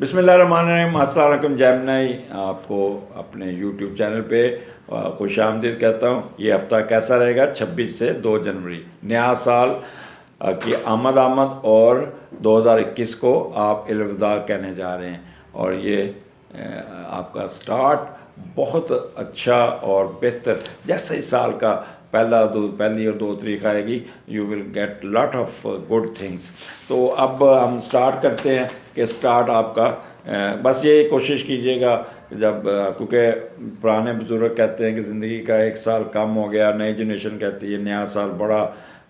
बिस्मिल्लाहिर्रहमानिर्रहीम। अस्सलाम वालेकुम जेमिनी। आपको अपने यूट्यूब चैनल पे खुश आमदीद कहता हूँ। ये हफ़्ता कैसा रहेगा? 26 से 2 जनवरी नया साल की आमद आमद, और 2021 को आप अलविदा कहने जा रहे हैं। और ये आपका स्टार्ट बहुत अच्छा और बेहतर, जैसे इस साल का पहली और 2 तारीख आएगी, you will get lot of good things. तो अब हम स्टार्ट करते हैं कि स्टार्ट आपका बस ये कोशिश कीजिएगा जब क्योंकि पुराने बुजुर्ग कहते हैं कि ज़िंदगी का एक साल कम हो गया, नई जनरेशन कहती है नया साल बड़ा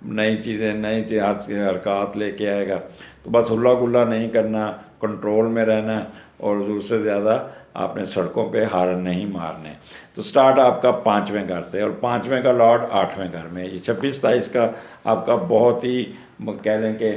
नई चीज़ें नई हरकत लेके आएगा। तो बस हुल्ला गुल्ला नहीं करना, कंट्रोल में रहना, और ज़रूरत से ज़्यादा आपने सड़कों पे हार्न नहीं मारने। तो स्टार्ट आपका 5वें घर से, और 5वें का लॉर्ड 8वें घर में। ये 26-27 का आपका बहुत ही कह लें कि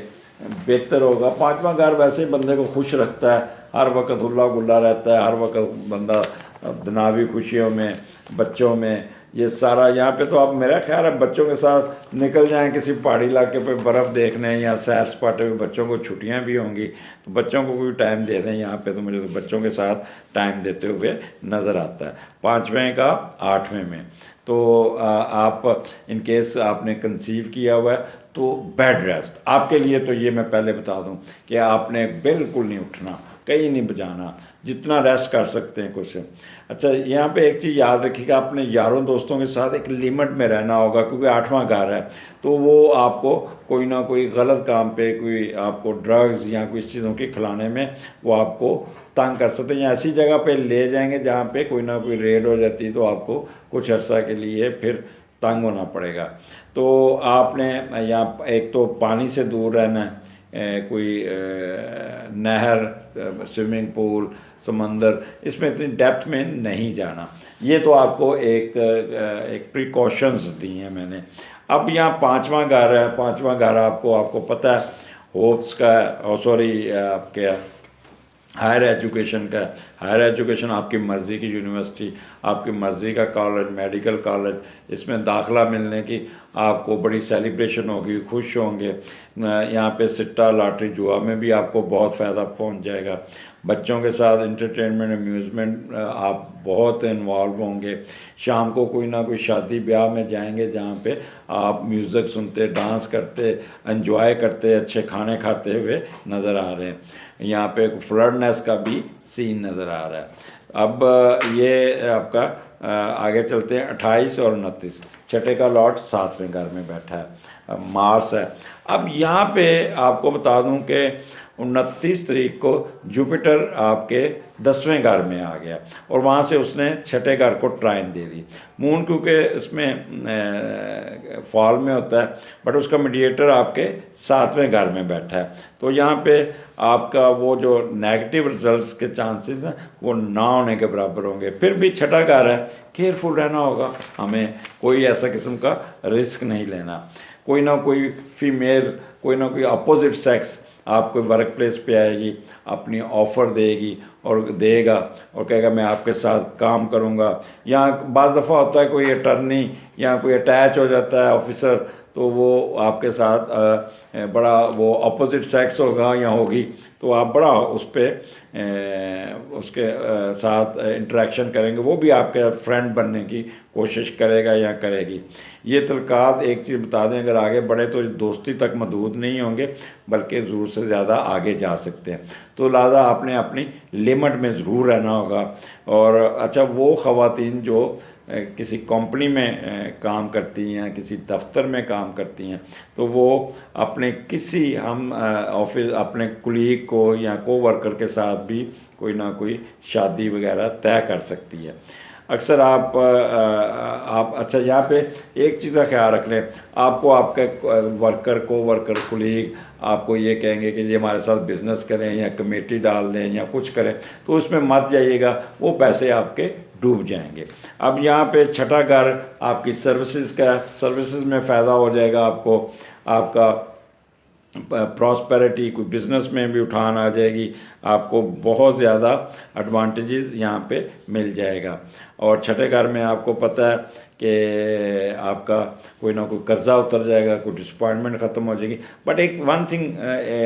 बेहतर होगा। 5वां घर वैसे बंदे को खुश रखता है, हर वक्त हुल्ला गुल्ला रहता है, हर वक्त बंदा दुनियावी खुशियों में, बच्चों में, ये सारा। यहाँ पे तो आप मेरा ख्याल है बच्चों के साथ निकल जाएं किसी पहाड़ी इलाके पे बर्फ़ देखने, या सैर सपाटे में, बच्चों को छुट्टियाँ भी होंगी तो बच्चों को कोई टाइम दे दें यहाँ पे। तो मुझे तो बच्चों के साथ टाइम देते हुए नज़र आता है 5वें का 8वें में। तो आप इन केस आपने कंसीव किया हुआ है तो बेड रेस्ट आपके लिए। तो ये मैं पहले बता दूं कि आपने बिल्कुल नहीं उठना, कहीं नहीं बजाना, जितना रेस्ट कर सकते हैं कुछ। अच्छा, यहाँ पे एक चीज़ याद रखिएगा, अपने यारों दोस्तों के साथ एक लिमिट में रहना होगा, क्योंकि 8वां घर है तो वो आपको कोई ना कोई गलत काम पे, कोई आपको ड्रग्स या कोई चीज़ों की खिलाने में वो आपको तंग कर सकते हैं, या ऐसी जगह पे ले जाएंगे जहाँ पे कोई ना कोई रेड हो जाती है तो आपको कुछ अर्सा के लिए फिर तंग होना पड़ेगा। तो आपने यहाँ एक तो पानी से दूर रहना है, कोई नहर, स्विमिंग पूल, समंदर, इसमें इतनी डेप्थ में नहीं जाना। ये तो आपको एक प्रिकॉशंस दी हैं मैंने। अब यहाँ 5वां घर है। 5वां घर आपको पता है होप्स का, सॉरी आपके हायर एजुकेशन का। हायर एजुकेशन आपकी मर्ज़ी की यूनिवर्सिटी, आपकी मर्ज़ी का कॉलेज, मेडिकल कॉलेज, इसमें दाखिला मिलने की आपको बड़ी सेलिब्रेशन होगी, खुश होंगे। यहाँ पे सिट्टा लॉटरी जुआ में भी आपको बहुत फ़ायदा पहुँच जाएगा। बच्चों के साथ इंटरटेनमेंट अम्यूज़मेंट आप बहुत इन्वॉल्व होंगे। शाम को कोई ना कोई शादी ब्याह में जाएंगे जहाँ पे आप म्यूज़िक सुनते, डांस करते, एंजॉय करते, अच्छे खाने खाते हुए नज़र आ रहे हैं। यहाँ पे फ्लडनेस का भी सीन नज़र आ रहा है। अब ये आपका आगे चलते हैं 28 और 29। छठे का लॉर्ड 7वें घर में बैठा है, मार्स है। अब यहाँ पे आपको बता दूं कि 29 तारीख को जुपिटर आपके 10वें घर में आ गया, और वहाँ से उसने छठे घर को ट्राइन दे दी। मून क्योंकि इसमें फॉल में होता है, बट उसका मीडिएटर आपके 7वें घर में बैठा है। तो यहाँ पे आपका वो जो नेगेटिव रिजल्ट्स के चांसेस हैं वो ना होने के बराबर होंगे। फिर भी छठा घर है, केयरफुल रहना होगा हमें, कोई ऐसा किस्म का रिस्क नहीं लेना। कोई ना कोई फीमेल, कोई ना कोई अपोजिट सेक्स आपको वर्क प्लेस पे आएगी, अपनी ऑफ़र देगी और देगा और कहेगा मैं आपके साथ काम करूँगा। यहाँ बाज़ दफ़ा होता है कोई अटर्नी या कोई अटैच हो जाता है ऑफिसर, तो वो आपके साथ बड़ा वो अपोजिट सेक्स होगा या होगी, तो आप बड़ा उस पर उसके साथ इंटरेक्शन करेंगे, वो भी आपके फ्रेंड बनने की कोशिश करेगा या करेगी। ये तलकात एक चीज़ बता दें, अगर आगे बढ़े तो दोस्ती तक महदूद नहीं होंगे, बल्कि ज़रूर से ज़्यादा आगे जा सकते हैं। तो लिहाजा आपने अपनी लिमिट में ज़रूर रहना होगा। और अच्छा, वो ख़वातीन जो किसी कंपनी में काम करती हैं, किसी दफ्तर में काम करती हैं, तो वो अपने किसी हम ऑफिस अपने कुलीग को या को वर्कर के साथ भी कोई ना कोई शादी वगैरह तय कर सकती है। अक्सर आप अच्छा, यहाँ पे एक चीज़ का ख्याल रख लें, आपको आपके वर्कर कुलीग आपको ये कहेंगे कि ये हमारे साथ बिज़नेस करें या कमेटी डाल दें या कुछ करें, तो उसमें मत जाइएगा, वो पैसे आपके डूब जाएंगे। अब यहाँ पे छठा घर आपकी सर्विसेज का, सर्विसेज में फ़ायदा हो जाएगा आपको, आपका प्रॉस्पेरिटी, कोई बिज़नेस में भी उठान आ जाएगी, आपको बहुत ज़्यादा एडवांटेजेस यहाँ पे मिल जाएगा। और छठे घर में आपको पता है कि आपका कोई ना कोई कर्जा उतर जाएगा, कोई डिसअपॉइंटमेंट ख़त्म हो जाएगी। बट एक वन थिंग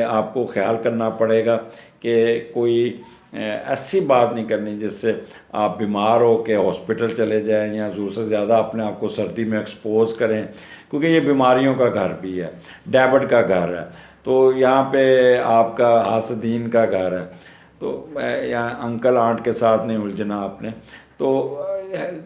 आपको ख्याल करना पड़ेगा कि कोई ऐसी बात नहीं करनी जिससे आप बीमार हो के हॉस्पिटल चले जाएं या ज़रूरत से ज़्यादा अपने आप को सर्दी में एक्सपोज करें, क्योंकि ये बीमारियों का घर भी है, डेबिट का घर है। तो यहाँ पे आपका हासदीन का घर है। तो यहाँ अंकल आंट के साथ नहीं उलझना आपने। तो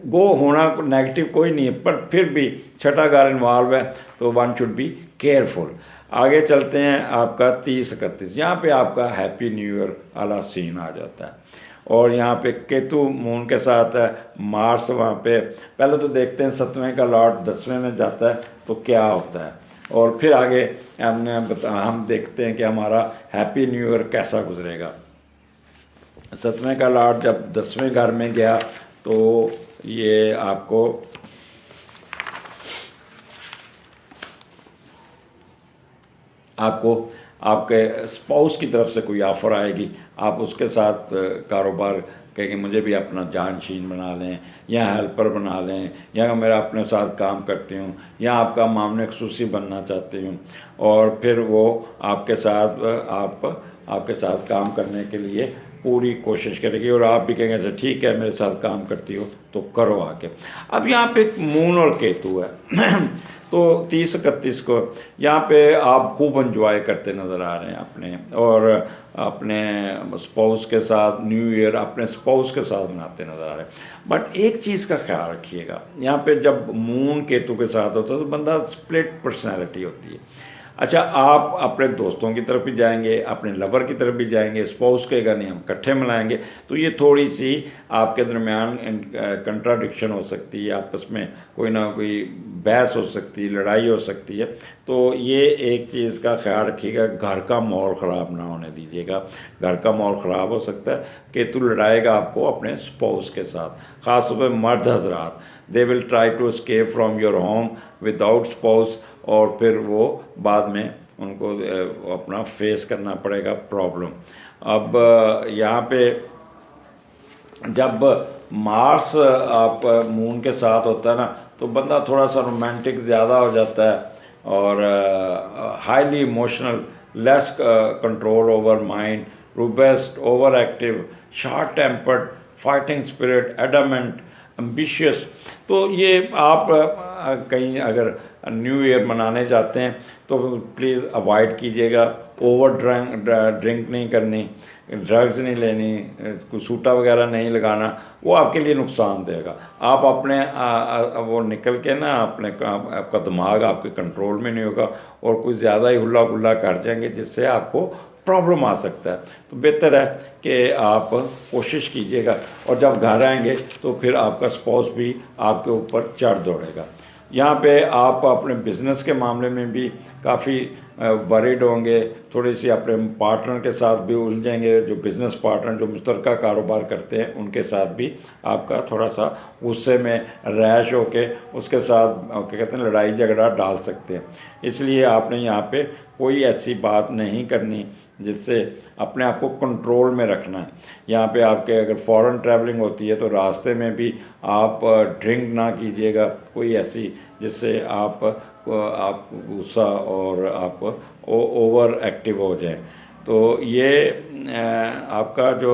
गो होना नेगेटिव कोई नहीं है, पर फिर भी छठा घर इन्वॉल्व है, तो वन शुड बी केयरफुल। आगे चलते हैं आपका 30-31, यहाँ पे आपका हैप्पी न्यू ईयर वाला सीन आ जाता है। और यहाँ पे केतु मून के साथ है, मार्स वहाँ पे। पहले तो देखते हैं 7वें का लॉर्ड 10वें में जाता है तो क्या होता है, और फिर आगे हम देखते हैं कि हमारा हैप्पी न्यू ईयर कैसा गुजरेगा। 7वें का लॉर्ड जब 10वें घर में गया तो ये आपको आपके स्पाउस की तरफ से कोई ऑफ़र आएगी, आप उसके साथ कारोबार कहेंगे मुझे भी अपना जानशीन बना लें या हेल्पर बना लें, या मेरा अपने साथ काम करती हूँ, या आपका मामले खसूसी बनना चाहती हूँ, और फिर वो आपके साथ काम करने के लिए पूरी कोशिश करेगी, और आप भी कहेंगे अच्छा ठीक है मेरे साथ काम करती हो तो करो आके। अब यहाँ पे एक मून और केतु है तो 30-31 को यहाँ पे आप खूब एंजॉय करते नज़र आ रहे हैं अपने, और अपने स्पाउस के साथ न्यू ईयर अपने स्पाउस के साथ मनाते नज़र आ रहे हैं। बट एक चीज़ का ख्याल रखिएगा, यहाँ पे जब मून केतु के साथ होता है तो बंदा स्प्लिट पर्सनैलिटी होती है। अच्छा, आप अपने दोस्तों की तरफ भी जाएंगे, अपने लवर की तरफ भी जाएंगे, स्पाउस कहेगा नहीं हम इकट्ठे मनाएंगे, तो ये थोड़ी सी आपके दरमियान कंट्राडिक्शन हो सकती है, आपस में कोई ना कोई बहस हो सकती है, लड़ाई हो सकती है। तो ये एक चीज़ का ख्याल रखिएगा, घर का माहौल ख़राब ना होने दीजिएगा। घर का माहौल ख़राब हो सकता है, केतु लड़ाएगा आपको अपने स्पाउस के साथ, ख़ास तौर पर मर्द हजरात, they will try to escape from your home without spouse, और फिर वो बाद में उनको अपना फेस करना पड़ेगा प्रॉब्लम। अब यहाँ पे जब मार्स आप मून के साथ होता है ना, तो बंदा थोड़ा सा रोमांटिक ज़्यादा हो जाता है, और highly emotional, less control over mind, robust, over active, short tempered, fighting spirit, adamant, ambitious. तो ये आप कहीं अगर न्यू ईयर मनाने जाते हैं तो प्लीज़ अवॉइड कीजिएगा। ओवर ड्रिंक नहीं करनी, ड्रग्स नहीं लेनी, कोई सूटा वगैरह नहीं लगाना, वो आपके लिए नुकसान देगा। आप अपने वो निकल के ना अपने आपका दिमाग आपके कंट्रोल में नहीं होगा, और कुछ ज़्यादा ही हुल्ला गुल्ला कर जाएंगे जिससे आपको प्रॉब्लम आ सकता है। तो बेहतर है कि आप कोशिश कीजिएगा, और जब घर आएंगे तो फिर आपका स्पाउस भी आपके ऊपर चढ़ दौड़ेगा। यहाँ पे आप अपने बिज़नेस के मामले में भी काफ़ी वरीड होंगे, थोड़ी सी अपने पार्टनर के साथ भी उलझेंगे, जो बिज़नेस पार्टनर जो मुश्तरका कारोबार करते हैं उनके साथ भी आपका थोड़ा सा गुस्से में रैश होके उसके साथ क्या कहते हैं लड़ाई झगड़ा डाल सकते हैं। इसलिए आपने यहाँ पे कोई ऐसी बात नहीं करनी जिससे अपने आप को कंट्रोल में रखना है। यहाँ पे आपके अगर फॉरेन ट्रैवलिंग होती है तो रास्ते में भी आप ड्रिंक ना कीजिएगा कोई ऐसी जिससे आप गुस्सा और आप ओवर एक्टिव हो जाएं। तो ये आपका जो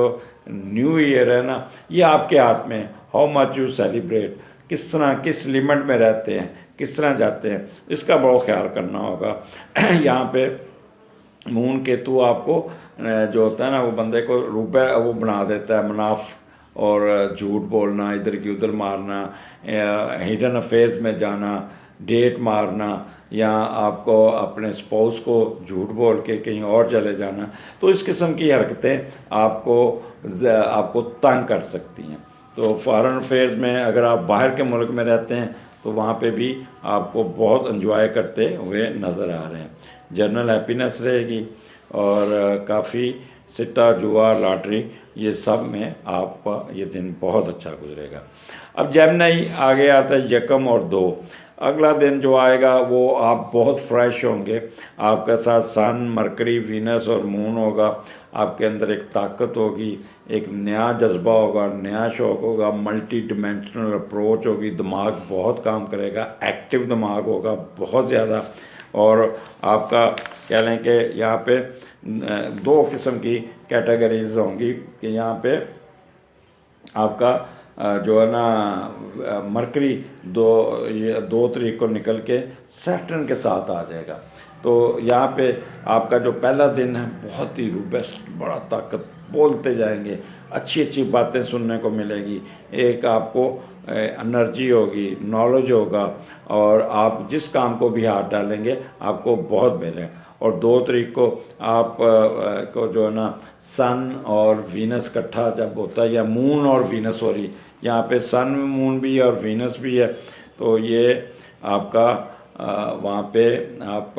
न्यू ईयर है ना, ये आपके हाथ में, हाउ मच यू सेलिब्रेट, किस तरह किस लिमिट में रहते हैं, किस तरह जाते हैं, इसका बहुत ख्याल करना होगा। यहाँ पे मून केतु आपको जो होता है ना, वो बंदे को रुपए वो बना देता है, मुनाफ और झूठ बोलना, इधर की उधर मारना, हिडन अफेयर्स में जाना, डेट मारना, या आपको अपने स्पाउस को झूठ बोल के कहीं और चले जाना। तो इस किस्म की हरकतें आपको तंग कर सकती हैं। तो फॉरेन अफेयर्स में अगर आप बाहर के मुल्क में रहते हैं तो वहाँ पे भी आपको बहुत एंजॉय करते हुए नज़र आ रहे हैं। जनरल हैप्पीनेस रहेगी, और काफ़ी सिट्टा जुआ लॉटरी ये सब में आपका ये दिन बहुत अच्छा गुजरेगा। अब जेमिनी आगे आता है यकम और 2। अगला दिन जो आएगा वो आप बहुत फ्रेश होंगे। आपके साथ सन, मरकरी, वीनस और मून होगा। आपके अंदर एक ताकत होगी, एक नया जज्बा होगा, नया शौक़ होगा, मल्टी डिमेंशनल अप्रोच होगी, दिमाग बहुत काम करेगा, एक्टिव दिमाग होगा बहुत ज़्यादा। और आपका कह लें कि यहाँ पे दो किस्म की कैटेगरीज होंगी कि यहाँ पे आपका जो है ना मरकरी ये 2 तारीख को निकल के सैटर्न के साथ आ जाएगा। तो यहाँ पे आपका जो पहला दिन है बहुत ही रूबेस्ट, बड़ा ताकत, बोलते जाएंगे, अच्छी अच्छी बातें सुनने को मिलेगी, एक आपको एनर्जी होगी, नॉलेज होगा, और आप जिस काम को भी हाथ डालेंगे आपको बहुत मिलेगा। और 2 तारीख को आप को जो है ना सन और वीनस इकट्ठा जब होता है, या मून और वीनस, सॉरी यहाँ पे सन मून भी है और वीनस भी है, तो ये आपका वहाँ पे आप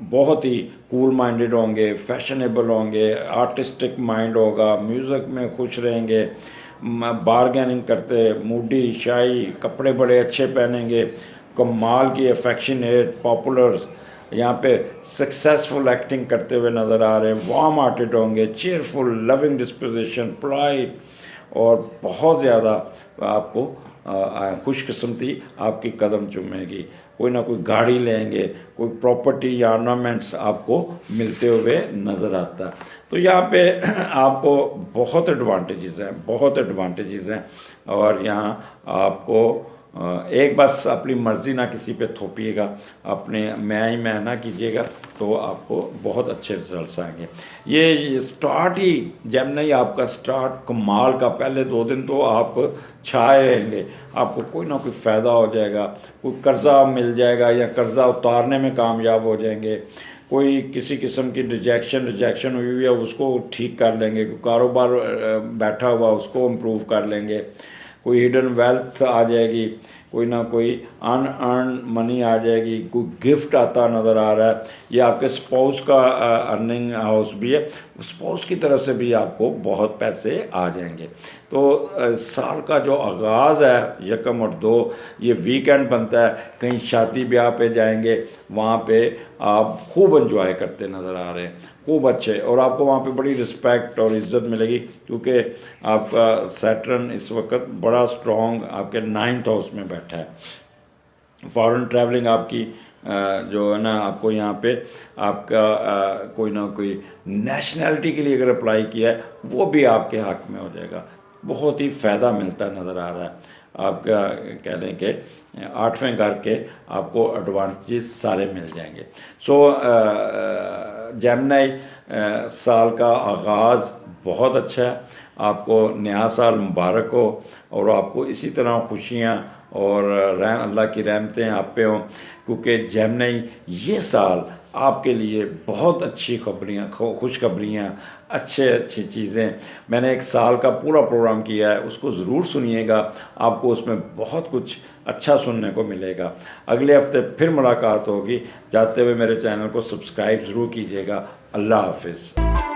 बहुत ही कूल माइंडेड होंगे, फैशनेबल होंगे, आर्टिस्टिक माइंड होगा, म्यूज़िक में खुश रहेंगे, बारगेनिंग करते, मूडी, शाई, कपड़े बड़े अच्छे पहनेंगे, कमाल की अफेक्शनेट, पॉपुलर्स, यहाँ पे सक्सेसफुल एक्टिंग करते हुए नज़र आ रहे हैं, वार्म हार्टेड होंगे, चेयरफुल, लविंग डिस्पोजिशन, पोलाइट, और बहुत ज़्यादा आपको खुशकिस्मती आपकी कदम चूमेगी। कोई ना कोई गाड़ी लेंगे, कोई प्रॉपर्टी या ऑर्नामेंट्स आपको मिलते हुए नज़र आता है। तो यहाँ पे आपको बहुत एडवांटेजेस हैं, बहुत एडवांटेजेस हैं। और यहाँ आपको एक बस अपनी मर्ज़ी ना किसी पे थोपिएगा, अपने मैं ना कीजिएगा, तो आपको बहुत अच्छे रिजल्ट्स आएंगे। ये स्टार्ट ही जेमिनी आपका स्टार्ट कमाल का, पहले 2 दिन तो आप छाए रहेंगे, आपको कोई ना कोई फ़ायदा हो जाएगा, कोई कर्ज़ा मिल जाएगा या कर्ज़ा उतारने में कामयाब हो जाएंगे, कोई किसी किस्म की रिजेक्शन हुई है उसको ठीक कर लेंगे, कोई कारोबार बैठा हुआ उसको इम्प्रूव कर लेंगे, कोई हिडन वेल्थ आ जाएगी, कोई ना कोई अनअर्न मनी आ जाएगी, कोई गिफ्ट आता नज़र आ रहा है, ये आपके स्पाउस का अर्निंग हाउस भी है, स्पाउस की तरफ से भी आपको बहुत पैसे आ जाएंगे। तो साल का जो आगाज़ है 1 और 2, ये वीकेंड बनता है, कहीं शादी ब्याह पे जाएंगे, वहाँ पे आप खूब एंजॉय करते नज़र आ रहे हैं, खूब अच्छे, और आपको वहाँ पे बड़ी रिस्पेक्ट और इज़्ज़त मिलेगी, क्योंकि आपका सैटर्न इस वक्त बड़ा स्ट्रॉन्ग आपके 9th हाउस में बैठा है। फॉरेन ट्रैवलिंग आपकी जो है ना, आपको यहाँ पे आपका कोई ना कोई नेशनैलिटी के लिए अगर अप्लाई किया है वो भी आपके हक में हो जाएगा, बहुत ही फ़ायदा मिलता नज़र आ रहा है। आपका कह लें कि 8वें घर के आपको एडवांटेजेस सारे मिल जाएंगे। सो जेमिनी साल का आगाज़ बहुत अच्छा है, आपको नया साल मुबारक हो, और आपको इसी तरह खुशियाँ और अल्लाह की रहमतें आप पे हों, क्योंकि जेमिनी ये साल आपके लिए बहुत अच्छी खबरियाँ, खुशखबरियाँ, अच्छी चीज़ें, मैंने 1 साल का पूरा प्रोग्राम किया है, उसको ज़रूर सुनिएगा, आपको उसमें बहुत कुछ अच्छा सुनने को मिलेगा। अगले हफ्ते फिर मुलाकात होगी, जाते हुए मेरे चैनल को सब्सक्राइब ज़रूर कीजिएगा। अल्लाह हाफिज़।